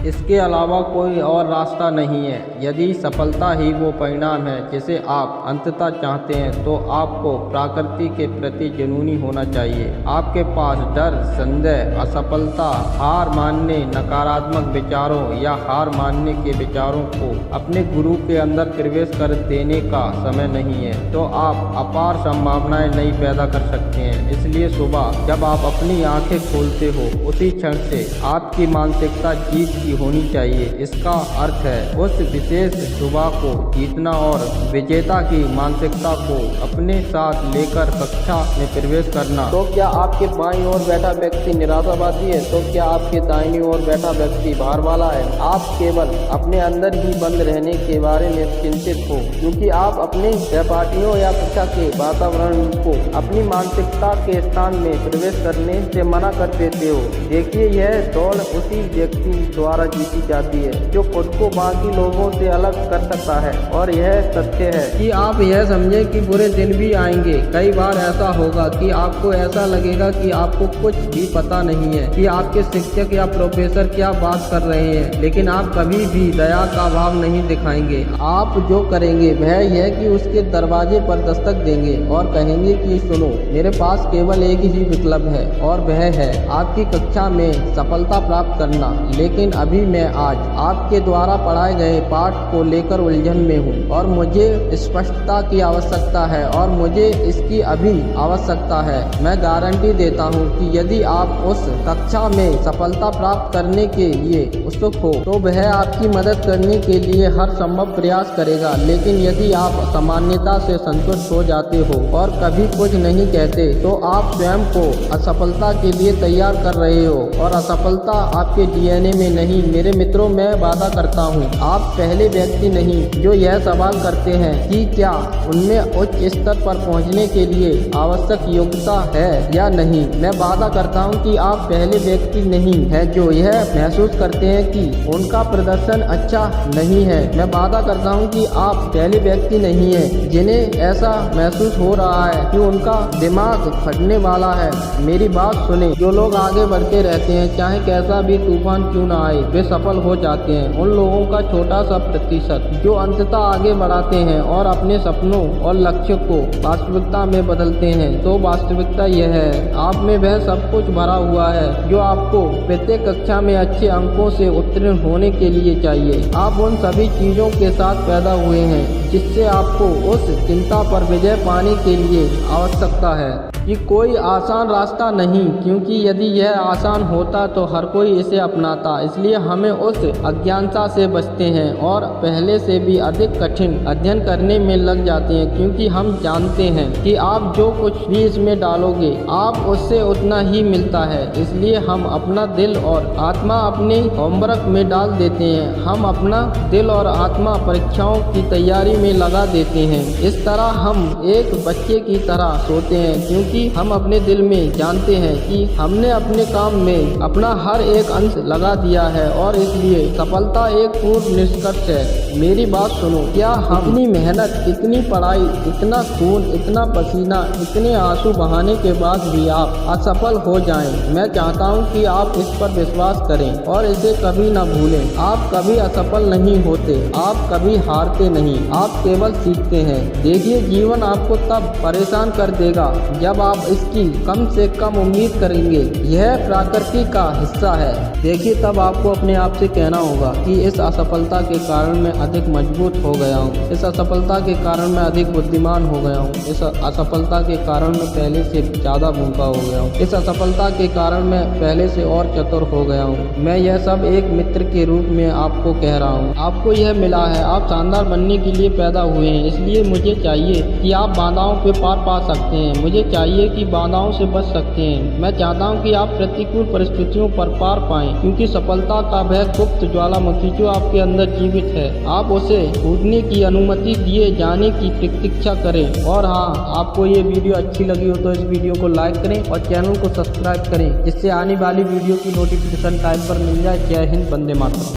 इसके अलावा कोई और रास्ता नहीं है। यदि सफलता ही वो परिणाम है जिसे आप अंततः चाहते हैं तो आपको प्रकृति के प्रति जुनूनी होना चाहिए। आपके पास डर, संदेह, असफलता, हार मानने, नकारात्मक विचारों या हार मानने के विचारों को अपने गुरु के अंदर प्रवेश कर देने का समय नहीं है, तो आप अपार संभावनाएं नहीं पैदा कर सकते हैं। इसलिए सुबह जब आप अपनी आंखें खोलते हो उसी क्षण से आपकी मानसिकता जीत की होनी चाहिए। इसका अर्थ है उस विशेष सुबह को जीतना और विजेता की मानसिकता को अपने साथ लेकर कक्षा में प्रवेश करना। तो क्या आपके बाईं ओर बैठा व्यक्ति निराशावादी है? तो क्या आपके दाहिनी ओर बैठा व्यक्ति भार वाला है? आप केवल अपने अंदर ही बंद रहने के बारे में चिंतित हो, क्योंकि आप अपने सहपाठियों या कक्षा के वातावरण को अपनी मानसिकता के स्थान में प्रवेश करने से मना कर देते हो। देखिए, यह दौड़ उसी व्यक्ति द्वारा जीती जाती है जो खुद को बाकी लोगों से अलग कर सकता है। और यह सत्य है कि आप यह समझें कि बुरे दिन भी आएंगे। कई बार ऐसा होगा कि आपको ऐसा लगेगा कि आपको कुछ भी पता नहीं है कि आपके शिक्षक या प्रोफेसर क्या बात कर रहे हैं, लेकिन आप कभी भी दया का भाव नहीं दिखाएंगे। आप जो करेंगे वह यह कि उसके दरवाजे पर दस्तक देंगे और कहेंगे कि सुनो, मेरे पास केवल एक ही विकल्प है और वह है आपकी कक्षा में सफलता प्राप्त करना। लेकिन अभी मैं आज आपके द्वारा पढ़ाए गए पाठ को लेकर उलझन में हूँ और मुझे स्पष्टता की आवश्यकता है और मुझे इसकी अभी आवश्यकता है। मैं गारंटी देता हूँ कि यदि आप उस कक्षा में सफलता प्राप्त करने के लिए उत्सुक हो तो वह आपकी मदद करने के लिए हर संभव प्रयास करेगा। लेकिन यदि आप सामान्यता से संतुष्ट हो जाते हो और कभी कुछ नहीं कहते तो आप स्वयं को असफलता के लिए तैयार कर रहे हो और असफलता आपके डीएनए में नहीं। मेरे मित्रों, मैं वादा करता हूँ आप पहले व्यक्ति नहीं जो यह सवाल करते हैं कि क्या उनमें उच्च स्तर पर पहुँचने के लिए आवश्यक योग्यता है या नहीं। मैं वादा करता हूँ कि आप पहले व्यक्ति नहीं है जो यह महसूस करते हैं कि उनका प्रदर्शन अच्छा नहीं है। मैं वादा करता हूँ कि आप पहले व्यक्ति नहीं है जिन्हें ऐसा महसूस हो रहा है कि उनका दिमाग फटने वाला है। मेरी बात सुने, जो लोग आगे बढ़ते रहते हैं चाहे कैसा भी तूफान क्यों ना आए, वे सफल हो जाते हैं। उन लोगों का छोटा सा प्रतिशत जो अंततः आगे बढ़ाते हैं और अपने सपनों और लक्ष्य को वास्तविकता में बदलते हैं। तो वास्तविकता यह है, आप में वह सब कुछ भरा हुआ है जो आपको प्रत्येक कक्षा में अच्छे अंकों से उत्तीर्ण होने के लिए चाहिए। आप उन सभी चीजों के साथ पैदा हुए हैं जिससे आपको उस चिंता पर विजय पाने के लिए आवश्यकता है। ये कोई आसान रास्ता नहीं, क्योंकि यदि यह आसान होता तो हर कोई इसे अपनाता। इसलिए हमें उस अज्ञानता से बचते हैं और पहले से भी अधिक कठिन अध्ययन करने में लग जाते हैं, क्योंकि हम जानते हैं कि आप जो कुछ भी इसमें डालोगे आप उससे उतना ही मिलता है। इसलिए हम अपना दिल और आत्मा अपने होमवर्क में डाल देते हैं। हम अपना दिल और आत्मा परीक्षाओं की तैयारी में लगा देते हैं। इस तरह हम एक बच्चे की तरह सोते हैं, क्योंकि हम अपने दिल में जानते हैं कि हमने अपने काम में अपना हर एक अंश लगा दिया है और इसलिए सफलता एक पूर्ण निष्कर्ष है। मेरी बात सुनो, क्या इतनी मेहनत, इतनी पढ़ाई, इतना खून, इतना पसीना, इतने आंसू बहाने के बाद भी आप असफल हो जाएं? मैं चाहता हूं कि आप इस पर विश्वास करें और इसे कभी ना भूलें। आप कभी असफल नहीं होते, आप कभी हारते नहीं, आप केवल सीखते हैं। देखिए, जीवन आपको तब परेशान कर देगा जब आप इसकी कम से कम उम्मीद करेंगे। यह प्रकृति का हिस्सा है। देखिए, तब आपको अपने आप से कहना होगा कि इस असफलता के कारण मैं अधिक मजबूत हो गया हूँ, इस असफलता के कारण मैं अधिक बुद्धिमान हो गया हूँ, इस असफलता के कारण मैं पहले से ज़्यादा भूखा हो गया हूँ, इस असफलता के कारण मैं पहले से और चतुर हो गया हूँ। मैं यह सब एक मित्र के रूप में आपको कह रहा हूँ। आपको यह मिला है, आप शानदार बनने के लिए पैदा हुए हैं। इसलिए मुझे चाहिए कि आप बाधाओं पे पार पा सकते हैं। मुझे चाहिए कि बाधाओं से बच सकते हैं। मैं चाहता हूं कि आप प्रतिकूल परिस्थितियों पर पार पाएं, क्योंकि सफलता का वह गुप्त ज्वालामुखी जो आपके अंदर जीवित है, आप उसे फूटने की अनुमति दिए जाने की प्रतीक्षा करें। और हाँ, आपको ये वीडियो अच्छी लगी हो तो इस वीडियो को लाइक करें और चैनल को सब्सक्राइब करें, जिससे आने वाली वीडियो की नोटिफिकेशन टाइम पर मिल जाए। जय हिंद, वंदे मातरम।